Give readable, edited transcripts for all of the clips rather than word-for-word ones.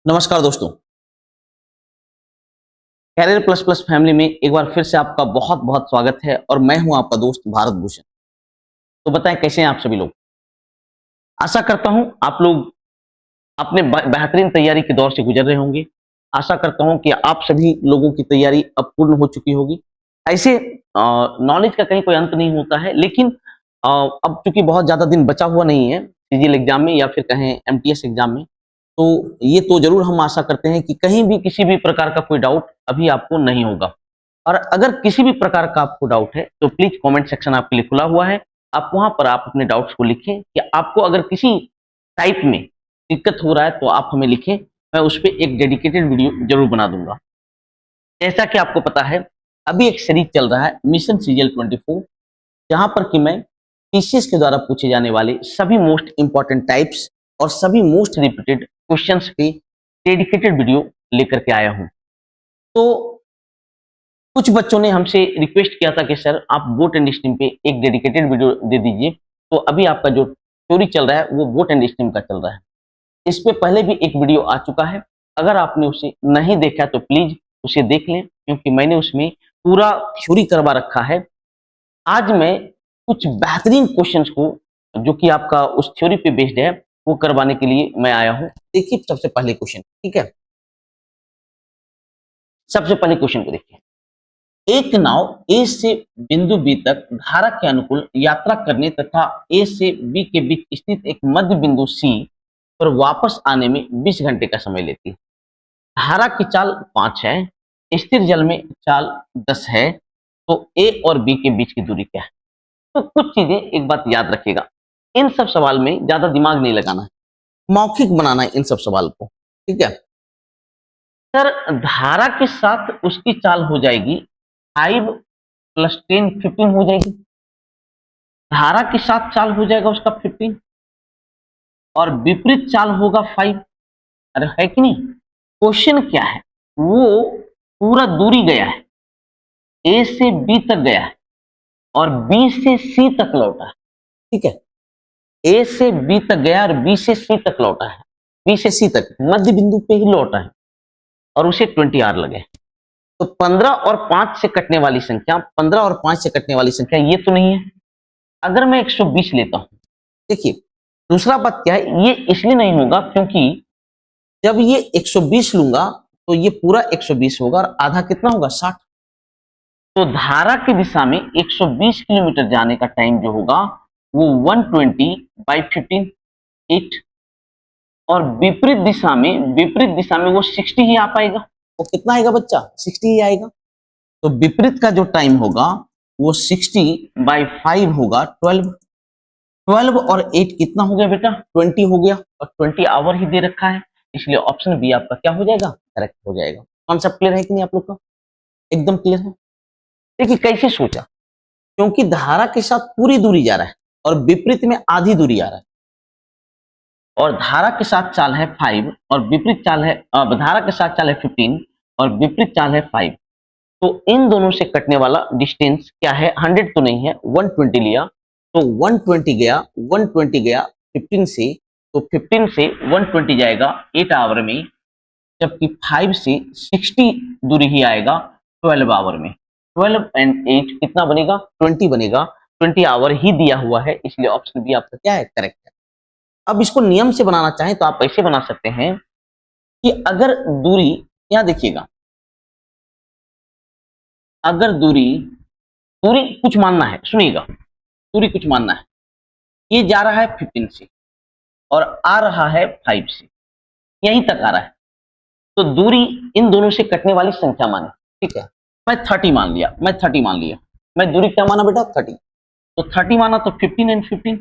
नमस्कार दोस्तों। Career plus plus family में एक बार फिर से आपका बहुत बहुत स्वागत है और मैं हूं आपका दोस्त भारत भूषण। तो बताएं कैसे हैं आप सभी लोग। आशा करता हूं आप लोग अपने बेहतरीन तैयारी के दौर से गुजर रहे होंगे। आशा करता हूं कि आप सभी लोगों की तैयारी अब पूर्ण हो चुकी होगी। ऐसे नॉलेज का कहीं कोई अंत नहीं होता है, लेकिन अब चूंकि बहुत ज्यादा दिन बचा हुआ नहीं है सीजीएल एग्जाम में या फिर कहें एमटीएस एग्जाम में, तो ये तो जरूर हम आशा करते हैं कि कहीं भी किसी भी प्रकार का कोई डाउट अभी आपको नहीं होगा। और अगर किसी भी प्रकार का आपको डाउट है तो प्लीज कमेंट सेक्शन आपके लिए खुला हुआ है। आप वहां पर आप अपने डाउट्स को लिखें कि आपको अगर किसी टाइप में दिक्कत हो रहा है तो आप हमें लिखें। मैं उस पर एक डेडिकेटेड वीडियो जरूर बना दूंगा। जैसा कि आपको पता है, अभी एक सीरीज चल रहा है मिशन सीजीएल 24, जहां पर कि मैं टीसीएस के द्वारा पूछे जाने वाले सभी मोस्ट इंपॉर्टेंट टाइप्स और सभी मोस्ट रिपीटेड क्वेश्चंस पे डेडिकेटेड वीडियो लेकर के आया हूं। तो कुछ बच्चों ने हमसे रिक्वेस्ट किया था कि सर आप बोट एंड स्ट्रीम पे एक डेडिकेटेड वीडियो दे दीजिए। तो अभी आपका जो थ्योरी चल रहा है वो बोट एंड स्ट्रीम का चल रहा है। इस पे पहले भी एक वीडियो आ चुका है। अगर आपने उसे नहीं देखा तो प्लीज उसे देख लें, क्योंकि मैंने उसमें पूरा थ्योरी करवा रखा है। आज मैं कुछ बेहतरीन क्वेश्चंस को जो कि आपका उस थ्योरी पे बेस्ड है वो करवाने के लिए मैं आया हूं। देखिए सबसे पहले क्वेश्चन, ठीक है। सबसे पहले क्वेश्चन को देखिए। एक नाव ए से बिंदु बी तक धारा के अनुकूल यात्रा करने तथा ए से बी के बीच स्थित एक मध्य बिंदु सी पर वापस आने में 20 घंटे का समय लेती है। धारा की चाल 5 है, स्थिर जल में चाल 10 है, तो ए और बी के बीच की दूरी क्या है। तो कुछ चीजें एक बात याद रखिएगा, इन सब सवाल में ज्यादा दिमाग नहीं लगाना है, मौखिक बनाना है इन सब सवाल को, ठीक है। सर धारा के साथ उसकी चाल हो जाएगी 5 + 10 15 हो जाएगी। धारा के साथ चाल हो जाएगा उसका 15 और विपरीत चाल होगा 5। अरे है कि नहीं। क्वेश्चन क्या है, वो पूरा दूरी गया है, ए से बी तक गया है और बी से सी तक लौटा है, ठीक है। ए से बी तक गया और बी से सी तक लौटा है, बी से सी तक मध्य बिंदु पे ही लौटा है और उसे 20 आवर लगे। तो 15 और 5 से कटने वाली संख्या, 15 और 5 से कटने वाली संख्या ये तो नहीं है। अगर मैं 120 लेता हूं, देखिए दूसरा बात क्या है, ये इसलिए नहीं होगा क्योंकि जब ये 120 लूंगा तो ये पूरा 120 होगा और आधा कितना होगा 60। तो धारा की दिशा में 120 किलोमीटर जाने का टाइम जो होगा वो 120/15 8। और विपरीत दिशा में वो 60 ही आ पाएगा। वो कितना आएगा बच्चा, 60 ही आएगा। तो विपरीत का जो टाइम होगा वो 60/5 होगा 12। 12 और 8 कितना हो गया बेटा, 20 हो गया और 20 आवर ही दे रखा है, इसलिए ऑप्शन बी आपका क्या हो जाएगा, करेक्ट हो जाएगा। कॉन्सेप्ट क्लियर है कि नहीं आप लोग का, एकदम क्लियर है। देखिए कैसे सोचा, क्योंकि धारा के साथ पूरी दूरी जा रहा है और विपरीत में आधी दूरी आ रहा है, और धारा के साथ चाल है 5 और विपरीत चाल है धारा के साथ चाल है 15 और विपरीत चाल है 5। तो इन दोनों से कटने वाला डिस्टेंस क्या है, 100 तो नहीं है, 120 लिया तो 120 गया, 120 गया 15 से, तो 15 से 120 जाएगा 8 आवर में, जबकि 5 से 60 दूरी ही आएगा 12 आवर में। 12 एंड 8 कितना बनेगा, 20 बनेगा। 20 आवर ही दिया हुआ है, इसलिए ऑप्शन बी आपका क्या है, करेक्ट है। अब इसको नियम से बनाना चाहें तो आप ऐसे बना सकते हैं कि अगर दूरी, यहां देखिएगा, अगर दूरी दूरी कुछ मानना है, सुनिएगा, दूरी कुछ मानना है। ये जा रहा है 15 से और आ रहा है 5 से, यहीं तक आ रहा है, तो दूरी इन दोनों से कटने वाली संख्या माने, ठीक है। मैं 30 मान लिया, मैं दूरी क्या माना बेटा, 30। तो 30 माना तो 15 एंड 15।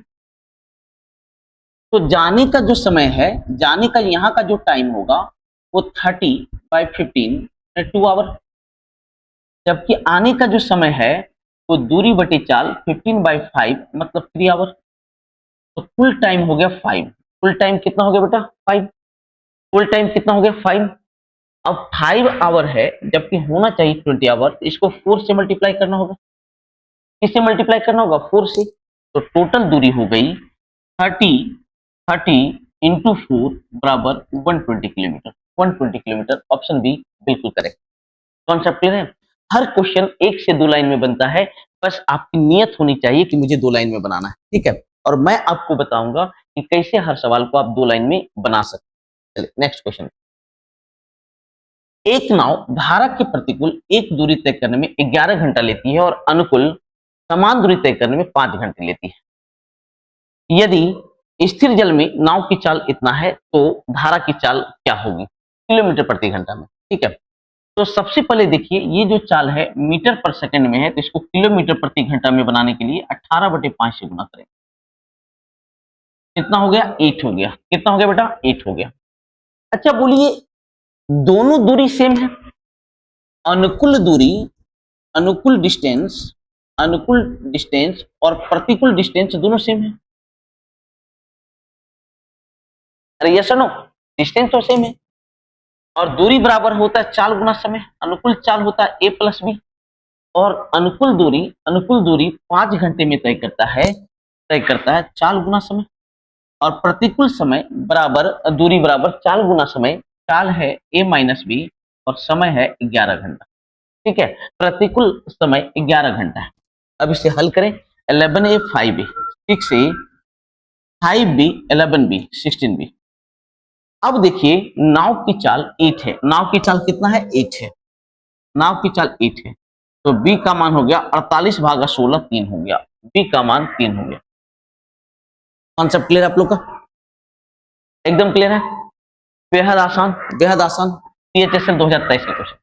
तो जाने का जो समय है, जाने का यहाँ का जो टाइम होगा वो 30/15 2 आवर, जबकि आने का जो समय है वो दूरी बटे चाल 15/5 मतलब 3 आवर। तो फुल टाइम हो गया 5। फुल टाइम कितना हो गया बेटा, 5। फुल टाइम कितना हो गया, 5। अब 5 आवर है जबकि होना चाहिए 20 आवर, तो इसको 4 से मल्टीप्लाई करना होगा। किससे मल्टीप्लाई करना होगा, 4 से। तो टोटल दूरी हो गई 30 × 4 = 120 किलोमीटर। 120 किलोमीटर। ऑप्शन बी बिल्कुल करेक्ट। कॉन्सेप्ट क्लियर है? हर क्वेश्चन 1 से 2 लाइन में बनता है, बस आपकी नियत होनी चाहिए कि मुझे 2 लाइन में बनाना है, ठीक है। और मैं आपको बताऊंगा कि कैसे हर सवाल को आप 2 लाइन में बना सकते हैं। चलिए नेक्स्ट क्वेश्चन। एक नाव धारा के प्रतिकूल एक दूरी तय करने में 11 घंटा लेती है और अनुकूल समान दूरी तय करने में 5 घंटे लेती है। यदि स्थिर जल में नाव की चाल इतना है तो धारा की चाल क्या होगी किलोमीटर प्रति घंटा में, ठीक है। तो सबसे पहले देखिए, ये जो चाल है मीटर पर सेकंड में है, तो इसको किलोमीटर प्रति घंटा में बनाने के लिए 18/5 से गुना करें। कितना हो गया? 8 हो गया। कितना हो गया बेटा? 8 हो गया। अच्छा बोलिए, दोनों दूरी सेम है? अनुकूल दूरी, अनुकूल डिस्टेंस, अनुकूल डिस्टेंस और प्रतिकूल डिस्टेंस दोनों सेम है? अरे यस और नो? डिस्टेंस तो सेम है और दूरी बराबर होता है चाल गुना समय। अनुकूल चाल होता है a प्लस बी और अनुकूल दूरी 5 घंटे में तय करता है चाल गुना समय। और प्रतिकूल समय बराबर दूरी बराबर चाल गुना समय। चाल है a माइनस बी और समय है 11 घंटा, ठीक है। प्रतिकूल समय 11 घंटा है। अब इसे हल करें। 11a 5a, 6a 5b 11b 16b। अब देखिए, नाव की चाल 8 है। नाव की चाल कितना है? 8 है। नाव की चाल 8 है, तो b का मान हो गया 48/16, 3 हो गया। b का मान 3 हो गया। कॉन्सेप्ट क्लियर आप लोग का? एकदम क्लियर है? बेहद आसान, बेहद आसान। PHSL 2023 का क्वेश्चन,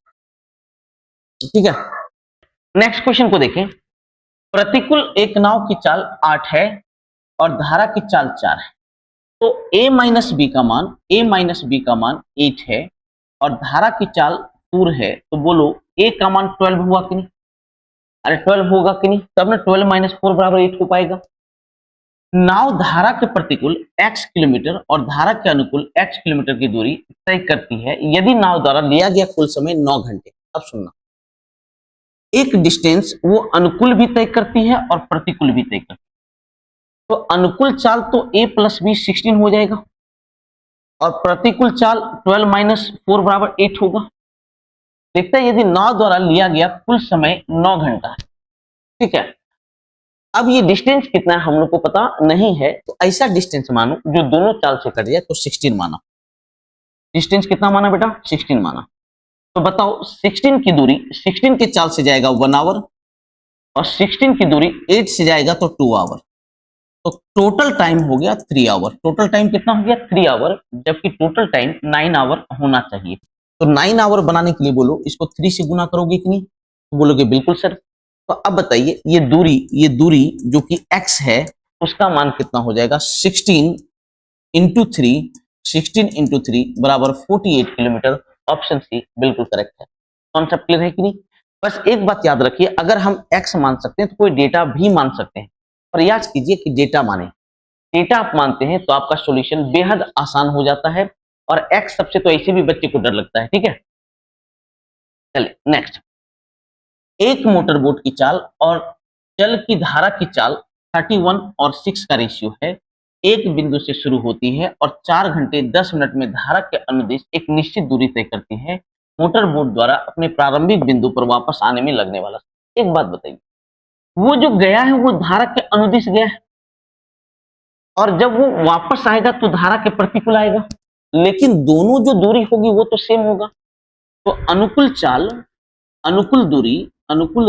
ठीक है। नेक्स्ट क्वेश्चन को देखें। प्रतिकूल एक नाव की चाल 8 है और धारा की चाल 4 है, तो a माइनस बी का मान 8 है और धारा की चाल 4 है, तो बोलो a का मान 12 हुआ कि नहीं? अरे 12 होगा कि नहीं? तब ना 12 माइनस 4 बराबर 8 हो पाएगा। नाव धारा के प्रतिकूल x किलोमीटर और धारा के अनुकूल x किलोमीटर की दूरी तय करती है यदि नाव द्वारा लिया गया कुल समय 9 घंटे। अब सुनना, एक डिस्टेंस वो अनुकूल भी तय करती है और प्रतिकूल भी तय करती है। तो अनुकूल चाल तो a प्लस बी 16 हो जाएगा और प्रतिकूल चाल 12 माइनस 4 बराबर 8 होगा। देखते हैं, यदि नाव द्वारा लिया गया कुल समय 9 घंटा है, ठीक है। अब ये डिस्टेंस कितना है हम लोग को पता नहीं है, तो ऐसा डिस्टेंस मानो जो दोनों चाल से कट जाए, तो 16 माना। डिस्टेंस कितना माना बेटा? 16 माना। तो बताओ 16 की दूरी 16 के चाल से जाएगा 1 आवर और 16 की दूरी 8 से जाएगा तो 2 आवर। तो टोटल टाइम हो गया 3 आवर। टोटल टाइम कितना हो गया? 3 आवर, जबकि टोटल टाइम 9 आवर होना चाहिए। तो 9 आवर बनाने के लिए बोलो इसको 3 से गुना करोगे कि नहीं? तो बोलोगे बिल्कुल सर। तो अब बताइए, ये दूरी जो कि x है उसका मान कितना हो जाएगा? 16 इंटू 3 बराबर 48 किलोमीटर। ऑप्शन सी बिल्कुल करेक्ट है। कॉन्सेप्ट क्लियर है कि नहीं? बस एक बात याद रखिए, अगर हम x मान सकते हैं तो कोई डेटा भी मान सकते हैं। प्रयास कीजिए कि डेटा माने। डेटा आप मानते हैं तो आपका सॉल्यूशन बेहद आसान हो जाता है और x सबसे तो ऐसे भी बच्चे को डर लगता है, ठीक है। चलिए नेक्स्ट। एक मोटर बोट की चाल और जल की धारा की चाल 31 और 6 का रेशियो है। एक बिंदु से शुरू होती है और 4 घंटे 10 मिनट में धारा के अनुदिश एक निश्चित दूरी तय करती है। मोटर बोट द्वारा अपने प्रारंभिक बिंदु पर वापस आने में लगने वाला। एक बात बताइए, वो जो गया है वो धारा के अनुदिश गया है और जब वो वापस आएगा तो धारा के प्रतिकूल आएगा, लेकिन दोनों जो दूरी होगी वो तो सेम होगा। तो अनुकूल चाल, अनुकूल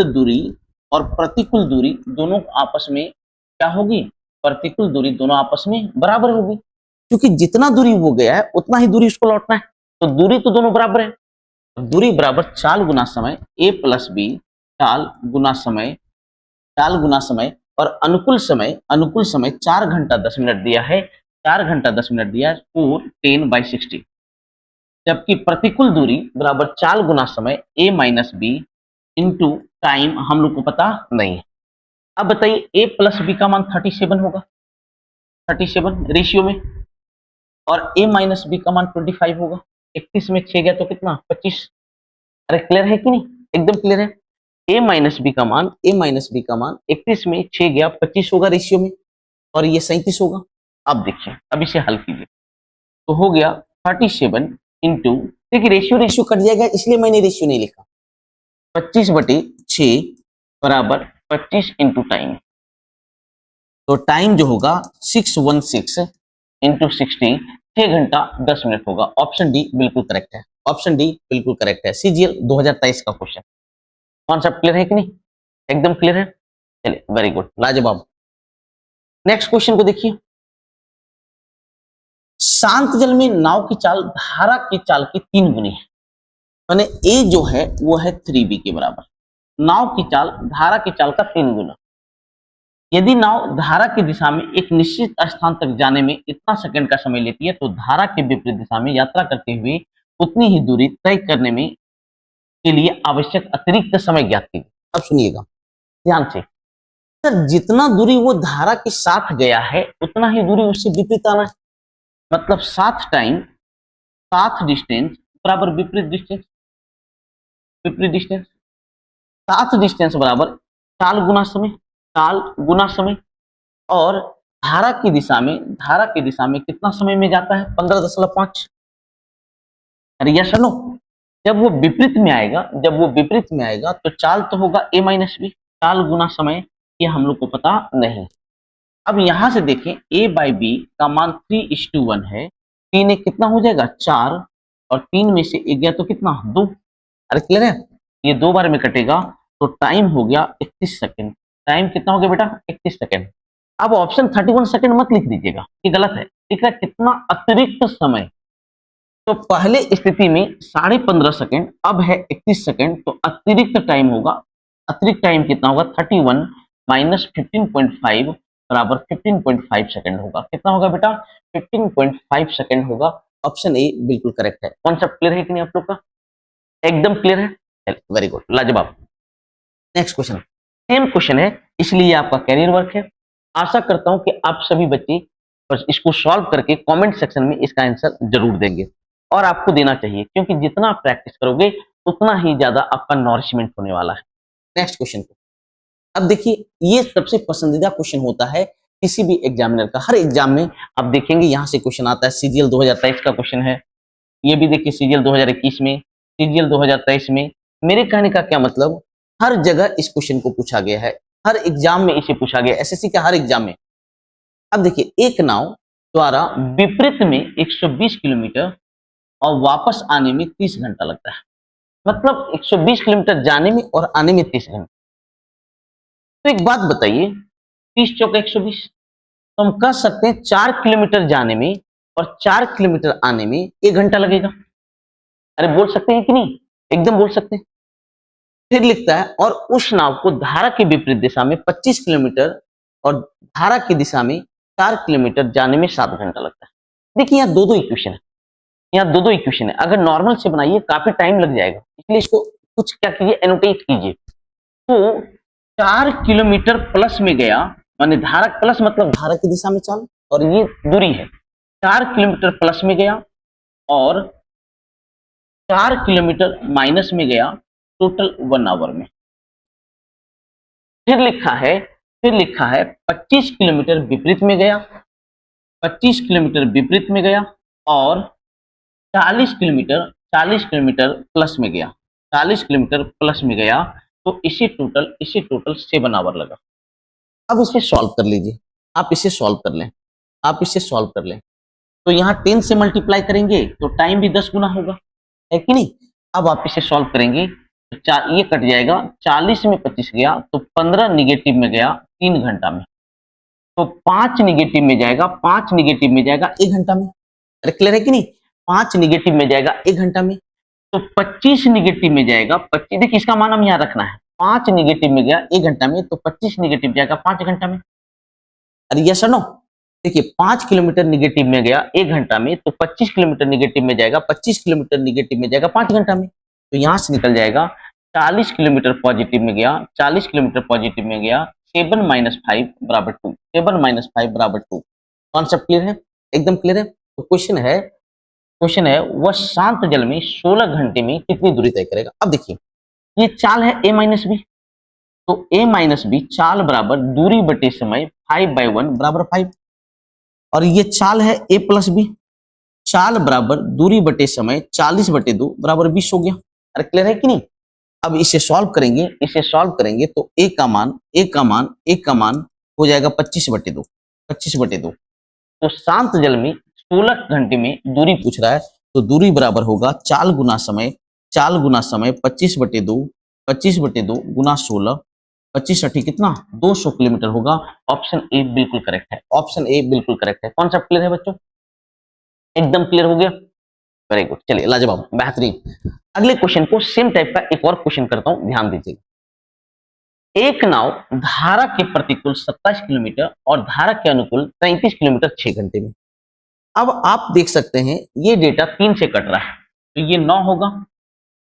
दूरी और प्रतिकूल दूरी दोनों आपस में क्या होगी? प्रतिकूल दूरी दोनों आपस में बराबर होगी, क्योंकि जितना दूरी वो गया है उतना ही दूरी उसको लौटना है। तो दूरी तो दोनों बराबर है। दूरी बराबर चाल गुना समय, a प्लस बी चाल गुना समय और अनुकूल समय 4 घंटा 10 मिनट दिया है। 4 घंटा 10 मिनट दिया है, 4 10/60। जबकि प्रतिकूल दूरी बराबर चाल गुना समय a minus B into time हम लोग को पता नहीं है। अब बताइए, a प्लस बी का मान 37 होगा, 37 रेशियो में, और a माइनस बी का मान 25 होगा। 31 में 6 गया तो कितना? 25। अरे क्लियर है कि नहीं? एकदम क्लियर है। a माइनस बी का मान 31 में 6 गया 25 होगा रेशियो में, और ये 37 होगा। अब देखिए, अब इसे हल कीजिए तो हो गया 37 इंटू, देखिए रेशियो रेशियो कट जाएगा इसलिए मैंने रेशियो नहीं लिखा, 25/6 बराबर 25 इंटू टाइम। तो टाइम जो होगा 616 इंटू 60, 6 घंटा 10 मिनट होगा। ऑप्शन डी बिल्कुल करेक्ट है, ऑप्शन डी बिल्कुल करेक्ट है। सीजीएल 2023 का क्वेश्चन। कॉन्सेप्ट क्लियर है कि नहीं? एकदम क्लियर है। चलिए वेरी गुड, लाजवाब। नेक्स्ट क्वेश्चन को देखिए। शांत जल में नाव की चाल धारा की चाल की 3 गुनी है, माने ए जो है वो है 3b के बराबर। नाव की चाल धारा की चाल का 3 गुना। यदि नाव धारा की दिशा में एक निश्चित स्थान तक जाने में इतना सेकंड का समय लेती है, तो धारा के विपरीत दिशा में यात्रा करते हुए उतनी ही दूरी तय करने में के लिए आवश्यक अतिरिक्त समय ज्ञात कीजिए। अब सुनिएगा ध्यान से। सर जितना दूरी वो धारा के साथ गया है उतना ही दूरी उससे विपरीत आना है, मतलब साथ टाइम साथ डिस्टेंस बराबर विपरीत डिस्टेंस, विपरीत डिस्टेंस। साथ डिस्टेंस बराबर चाल गुना समय, चाल गुना समय। और धारा की दिशा में कितना समय में जाता है? 15.5। अरे यस नो, जब वो विपरीत में आएगा तो चाल तो होगा a माइनस बी, चाल गुना समय, ये हम लोग को पता नहीं। अब यहां से देखें a बाई बी का मान 3:1 है, 3 एक कितना हो जाएगा 4, और 3 में से 1 गया तो कितना 2। अरे क्लियर है? ये 2 बार में कटेगा तो टाइम हो गया 31 सेकंड। टाइम कितना हो गया बेटा? 31 सेकंड। अब ऑप्शन 31 सेकंड मत लिख दीजिएगा, ये गलत है। लिख रहा है कितना अतिरिक्त समय, तो पहले स्थिति में 15.5 सेकंड, अब है 31 सेकंड, तो अतिरिक्त टाइम होगा। अतिरिक्त टाइम कितना होगा? 31 माइनस 15.5 बराबर 15.5 सेकंड होगा। कितना होगा बेटा? 15.5 सेकंड होगा। ऑप्शन ए बिल्कुल करेक्ट है। कॉन्सेप्ट क्लियर है कि नहीं आप लोग का? एकदम क्लियर है। वेरी गुड, लाजवाब। नेक्स्ट क्वेश्चन सेम क्वेश्चन है, इसलिए आपका कैरियर वर्क है। आशा करता हूं कि आप सभी बच्चे बस इसको सॉल्व करके कमेंट सेक्शन में इसका आंसर जरूर देंगे, और आपको देना चाहिए, क्योंकि जितना आप प्रैक्टिस करोगे उतना ही ज्यादा आपका नॉरिशमेंट होने वाला है। नेक्स्ट क्वेश्चन को अब देखिए, ये सबसे पसंदीदा क्वेश्चन होता है किसी भी एग्जामिनर का। हर एग्जाम में आप देखेंगे यहां से क्वेश्चन आता है। सीजीएल 2023 का क्वेश्चन है, ये भी देखिए सीजीएल 2021 में, सीजीएल 2023 में। मेरे कहने का क्या मतलब, हर जगह इस क्वेश्चन को पूछा गया है, हर एग्जाम में इसे पूछा गया, एसएससी के हर एग्जाम में। अब देखिए, एक नाव द्वारा विपरीत में 120 किलोमीटर और वापस आने में 30 घंटा लगता है, मतलब 120 किलोमीटर जाने में और आने में 30 घंटा। तो एक बात बताइए, 30 चौका 120, तो हम कह सकते हैं 4 किलोमीटर जाने में और 4 किलोमीटर आने में 1 घंटा लगेगा। अरे बोल सकते हैं कि नहीं? एकदम बोल सकते हैं। फिर लिखता है, और उस नाव को धारा के विपरीत दिशा में 25 किलोमीटर और धारा की दिशा में 4 किलोमीटर जाने में 7 घंटा लगता है। देखिए यहाँ दो इक्वेशन है, यहाँ दो इक्वेशन है। अगर नॉर्मल से बनाइए काफी टाइम लग जाएगा, इसलिए इसको कुछ क्या कीजिए, एनोटेट कीजिए। तो 4 किलोमीटर प्लस में गया, माने धारा प्लस मतलब धारा की दिशा में चाल, और ये दूरी है। 4 किलोमीटर प्लस में गया और 4 किलोमीटर माइनस में गया, टोटल 1 आवर में। फिर लिखा है 25 किलोमीटर विपरीत में गया, 25 किलोमीटर विपरीत में गया, और 40 किलोमीटर प्लस में गया, 40 किलोमीटर प्लस में गया। तो इसे टोटल 7 आवर लगा। अब इसे सॉल्व कर लीजिए, आप इसे सॉल्व कर लें। तो यहाँ 10 से मल्टीप्लाई करेंगे तो टाइम भी 10 गुना होगा, है कि नहीं? अब आप इसे सॉल्व करेंगे तो ये कट जाएगा, 40 में 25 गया तो 15 निगेटिव में गया 3 घंटा में, तो 5 निगेटिव में जाएगा, 5 निगेटिव में जाएगा 1 घंटा में। अरे क्लियर है कि नहीं? 5 निगेटिव में जाएगा 1 घंटा में, तो 25 निगेटिव में जाएगा 25। देखिए इसका मान हम यहाँ रखना है, 5 निगेटिव में गया 1 घंटा में, तो 25 निगेटिव जाएगा 5 घंटा में। अरे यस और नो? देखिए 5 किलोमीटर निगेटिव में गया 1 घंटा में, तो 25 किलोमीटर निगेटिव में जाएगा, 25 किलोमीटर निगेटिव में जाएगा 5 घंटा में। तो यहां से निकल जाएगा 40 किलोमीटर पॉजिटिव में गया, 40 किलोमीटर पॉजिटिव में गया, 7 माइनस 5 बराबर 2, 7 माइनस 5 बराबर 2। कॉन्सेप्ट क्लियर है? एकदम क्लियर है। तो क्वेश्चन है वह शांत जल में 16 घंटे में कितनी दूरी तय करेगा। अब देखिए ये चाल है a माइनस बी, तो a माइनस बी चाल बराबर दूरी बटे समय 5/1 बराबर 5, और ये चाल है a प्लस बी, चाल बराबर दूरी बटे समय 40/2 बराबर 20 हो गया। अरे क्लियर है कि नहीं? अब इसे सॉल्व करेंगे, तो ए का मान हो जाएगा 25/2, 25/2। तो शांत जल में 16 घंटे में दूरी पूछ रहा है, तो दूरी बराबर होगा चाल गुना समय 25/2, 25/2 गुना 16, 25 अठी कितना 200 किलोमीटर होगा। ऑप्शन ए बिल्कुल करेक्ट है, ऑप्शन ए बिल्कुल करेक्ट है। कॉन्सेप्ट क्लियर है बच्चों? एकदम क्लियर हो गया। वेरी गुड, चलिए लाजवाब, बेहतरीन। अगले क्वेश्चन को सेम टाइप का एक और क्वेश्चन करता हूं, ध्यान दीजिए। एक नाव धारा के प्रतिकूल 27 किलोमीटर और धारा के अनुकूल 33 किलोमीटर 6 घंटे में। अब आप देख सकते हैं ये डेटा 3 से कट रहा है, तो ये 9 होगा,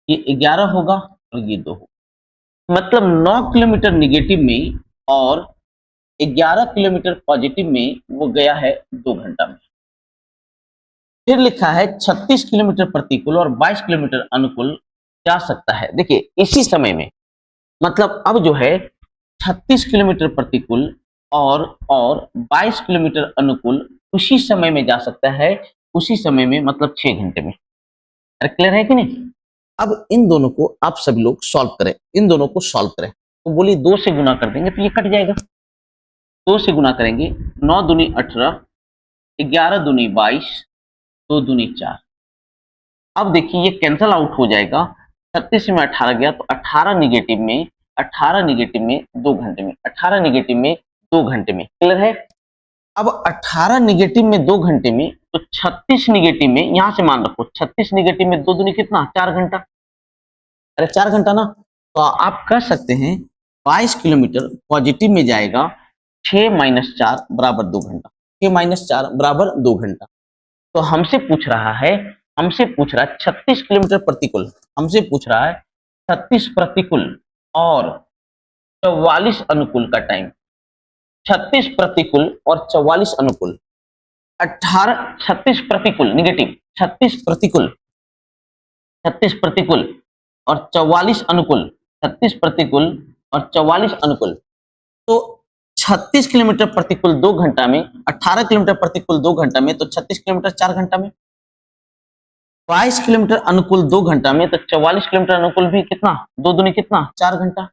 ये 11 होगा और ये 2 होगा। मतलब 9 किलोमीटर निगेटिव में और 11 किलोमीटर पॉजिटिव में वो गया है 2 घंटा में। फिर लिखा है 36 किलोमीटर प्रतिकूल और 22 किलोमीटर अनुकूल जा सकता है। देखिए इसी समय में, मतलब अब जो है 36 किलोमीटर प्रतिकूल और 22 किलोमीटर अनुकूल उसी समय में जा सकता है, उसी समय में मतलब 6 घंटे में। अरे क्लियर है कि नहीं? अब इन दोनों को आप सभी लोग सॉल्व करें, इन दोनों को सॉल्व करें। तो बोलिए 2 से गुना कर देंगे तो ये कट जाएगा। 2 से गुना करेंगे, 9 दूनी 18, 11 दूनी 22, 2 दूनी 4। अब देखिए ये कैंसल आउट हो जाएगा। 36 में 18 गया तो 18 निगेटिव में 2 घंटे में, 18 निगेटिव में 2 घंटे में। क्लियर है? अब 18 निगेटिव में 2 घंटे में, तो 36 निगेटिव में, यहां से मान रखो 36 निगेटिव में 2 दूनी कितना 4 घंटा। अरे 4 घंटा ना, तो आप कह सकते हैं 22 किलोमीटर पॉजिटिव में जाएगा, 6 - 4 बराबर 2 घंटा, 6 - 4 बराबर 2 घंटा। तो हमसे पूछ रहा है 36 किलोमीटर प्रतिकूल, हमसे पूछ रहा है 36 प्रतिकूल और 44 अनुकूल का टाइम। 36 प्रतिकूल और 44 अनुकूल, 36 प्रतिकूल निगेटिव, 36 प्रतिकूल और 44 अनुकूल, 36 प्रतिकूल और 44 अनुकूल। तो 36 किलोमीटर प्रतिकूल 2 घंटा में, 18 किलोमीटर प्रतिकूल 2 घंटा में, तो 36 किलोमीटर 4 घंटा में। 22 किलोमीटर अनुकूल 2 घंटा में, तो 44 किलोमीटर अनुकूल भी कितना, 2 दूनी कितना 4 घंटा।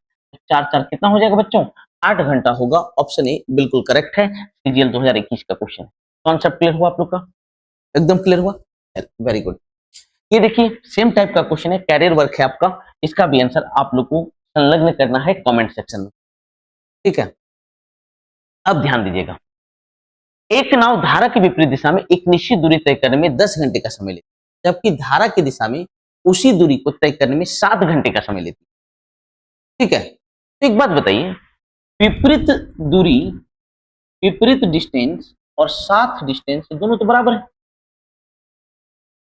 4 4 कितना हो जाएगा बच्चों, 8 घंटा होगा। ऑप्शन ए बिल्कुल करेक्ट है। सीजीएल 2021 का क्वेश्चन है। कॉन्सेप्ट क्लियर हुआ आप लोग का? एकदम क्लियर हुआ, वेरी गुड। ये देखिए सेम टाइप का क्वेश्चन है, कैरियर वर्क है आपका। इसका भी आंसर आप लोग को संलग्न करना है कमेंट सेक्शन में, ठीक है? अब ध्यान दीजिएगा, एक नाव धारा की विपरीत दिशा में एक निश्चित दूरी तय करने में 10 घंटे का समय लेती है, जबकि धारा की दिशा में उसी दूरी को तय करने में 7 घंटे का समय लेती है, ठीक है? तो एक बात बताइए, विपरीत दूरी, विपरीत डिस्टेंस और साथ डिस्टेंस दोनों तो बराबर है,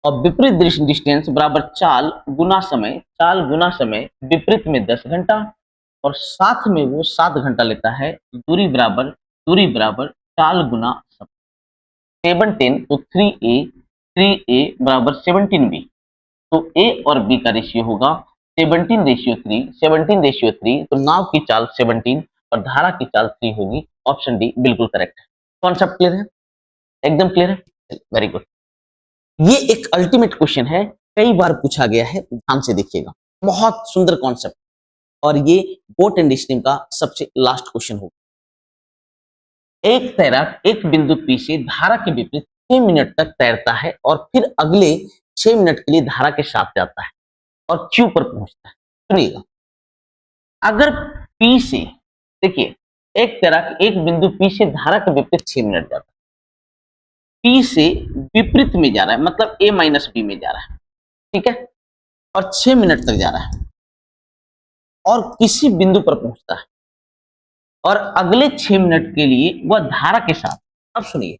और विपरीत डिस्टेंस बराबर चाल गुना समय, विपरीत में 10 घंटा और साथ में वो 7 घंटा लेता है। दूरी बराबर चाल गुना समय, 17, तो 3a बराबर 17b। तो a और b का रेशियो होगा 17:3, तो नाव की चाल 17 और धारा की चाल 3 होगी। ऑप्शन डी बिल्कुल करेक्ट है। कॉन्सेप्ट क्लियर है? एकदम क्लियर है, वेरी गुड। ये एक अल्टीमेट क्वेश्चन है, कई बार पूछा गया है, ध्यान से देखिएगा, बहुत सुंदर कॉन्सेप्ट, और ये बोट एंड स्ट्रीम का सबसे लास्ट क्वेश्चन होगा। एक तैराक एक बिंदु पी से धारा के विपरीत 6 मिनट तक तैरता है और फिर अगले 6 मिनट के लिए धारा के साथ जाता है और क्यू पर पहुंचता है। सुनिएगा, अगर पी से, देखिए एक तैराक एक बिंदु पी से धारा के विपरीत 6 मिनट जाता है, पी से विपरीत में जा रहा है, मतलब a - b में जा रहा है, ठीक है, और 6 मिनट तक जा रहा है और किसी बिंदु पर पहुंचता है और अगले 6 मिनट के लिए वह धारा के साथ। अब सुनिए,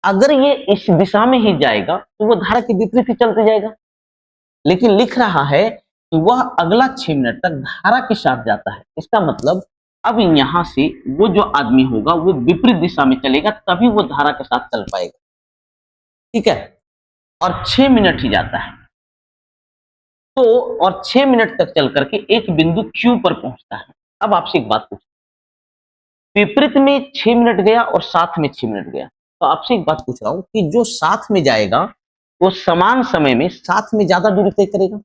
अगर ये इस दिशा में ही जाएगा तो वह धारा के विपरीत ही चलते जाएगा, लेकिन लिख रहा है कि वह अगला 6 मिनट तक धारा के साथ जाता है। इसका मतलब अब यहां से वो जो आदमी होगा वो विपरीत दिशा में चलेगा, तभी वो धारा के साथ चल पाएगा, ठीक है, और 6 मिनट ही जाता है। तो और 6 मिनट तक चल करके एक बिंदु क्यू पर पहुंचता है। अब आपसे एक बात पूछ, विपरीत में 6 मिनट गया और साथ में 6 मिनट गया, तो आपसे एक बात पूछ रहा हूं कि जो साथ में जाएगा वो समान समय में साथ में ज्यादा दूरी तय करेगा।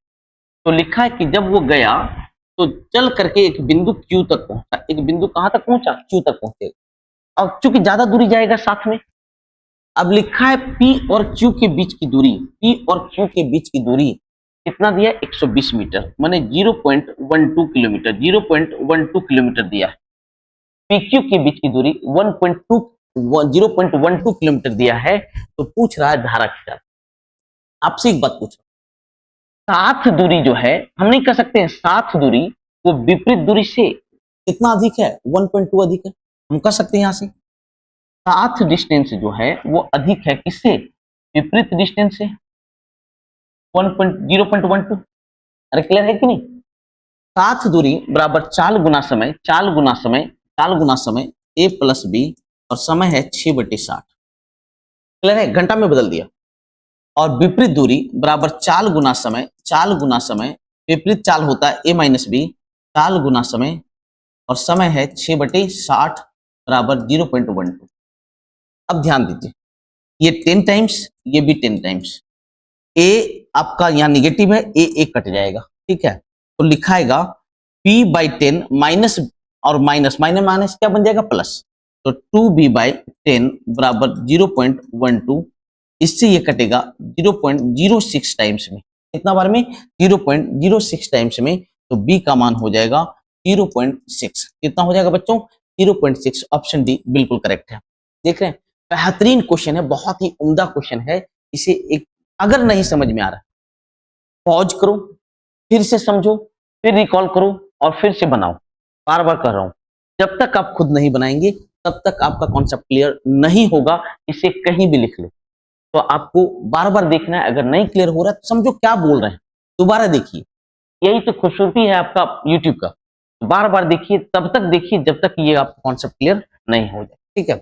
तो लिखा है कि जब वो गया तो चल करके एक बिंदु Q तक पहुंचा। एक बिंदु कहां तक पहुंचा? Q तक पहुंचेगा। और चूंकि ज्यादा दूरी जाएगा साथ में, अब लिखा है P और Q के बीच की दूरी, P और Q के बीच की दूरी कितना दिया? 120 मीटर, माने 0.12 किलोमीटर, 0.12 किलोमीटर दिया है। PQ के बीच की दूरी 0.12 किलोमीटर दिया है। तो पूछ रहा है धारा क्या? आपसे एक बात पूछ, साथ दूरी जो है, हम नहीं कह सकते हैं साथ दूरी वो विपरीत दूरी से कितना अधिक है? 1.2 अधिक है। हम कह सकते हैं यहां से साथ डिस्टेंस जो है वो अधिक है किससे? विपरीत डिस्टेंस से 0.12। अरे क्लियर है कि नहीं? साथ दूरी बराबर चाल गुना समय, चाल गुना समय, चाल गुना समय a प्लस बी, और समय है 6/60। क्लियर है? घंटा में बदल दिया। और विपरीत दूरी बराबर चाल गुना समय, चाल गुना समय, विपरीत चाल होता है a माइनस बी, चाल गुना समय, और समय है 6/60 बराबर 0.12। अब ध्यान दीजिए, ये 10 टाइम्स, ये भी 10 टाइम्स। a आपका यहाँ निगेटिव है, a कट जाएगा, ठीक है। तो लिखाएगा p/10 माइनस, और माइनस माइनस माइनस क्या बन जाएगा? प्लस। तो 2b/10 बराबर 0.12। इससे ये कटेगा 0.06 टाइम्स में। कितना बार में? 0.06 टाइम्स में। तो b का मान हो जाएगा 0.6। कितना हो जाएगा बच्चों? 0.6। ऑप्शन डी बिल्कुल करेक्ट है। देख रहे हैं, बेहतरीन क्वेश्चन है, बहुत ही उम्दा क्वेश्चन है। इसे एक, अगर नहीं समझ में आ रहा, पॉज करो, फिर से समझो, फिर रिकॉल करो, और फिर से बनाओ। बार बार कर रहा हूं, जब तक आप खुद नहीं बनाएंगे तब तक आपका कॉन्सेप्ट क्लियर नहीं होगा। इसे कहीं भी लिख लो। तो आपको बार बार देखना है, अगर नहीं क्लियर हो रहा है तो समझो क्या बोल रहे हैं, दोबारा देखिए। यही तो खूबसूरती है आपका यूट्यूब का। बार बार देखिए, तब तक देखिए जब तक ये आपका कॉन्सेप्ट क्लियर नहीं हो जाए, ठीक है।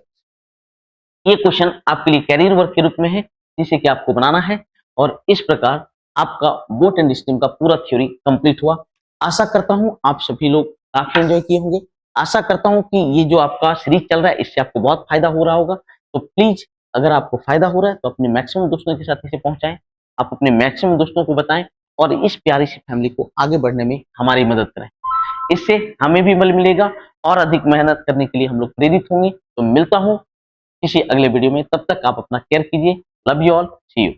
ये क्वेश्चन आपके लिए कैरियर वर्क के रूप में है, जिसे कि आपको बनाना है। और इस प्रकार आपका बोट एंड स्ट्रीम का पूरा थ्योरी कंप्लीट हुआ। आशा करता हूं आप सभी लोग काफी एंजॉय किए होंगे। आशा करता हूं कि ये जो आपका सीरीज चल रहा है इससे आपको बहुत फायदा हो रहा होगा। तो प्लीज, अगर आपको फायदा हो रहा है तो अपने मैक्सिमम दोस्तों के साथ इसे पहुंचाएं। आप अपने मैक्सिमम दोस्तों को बताएं और इस प्यारी सी फैमिली को आगे बढ़ने में हमारी मदद करें। इससे हमें भी बल मिलेगा और अधिक मेहनत करने के लिए हम लोग प्रेरित होंगे। तो मिलता हूं किसी अगले वीडियो में, तब तक आप अपना केयर कीजिए। Love you all, see you.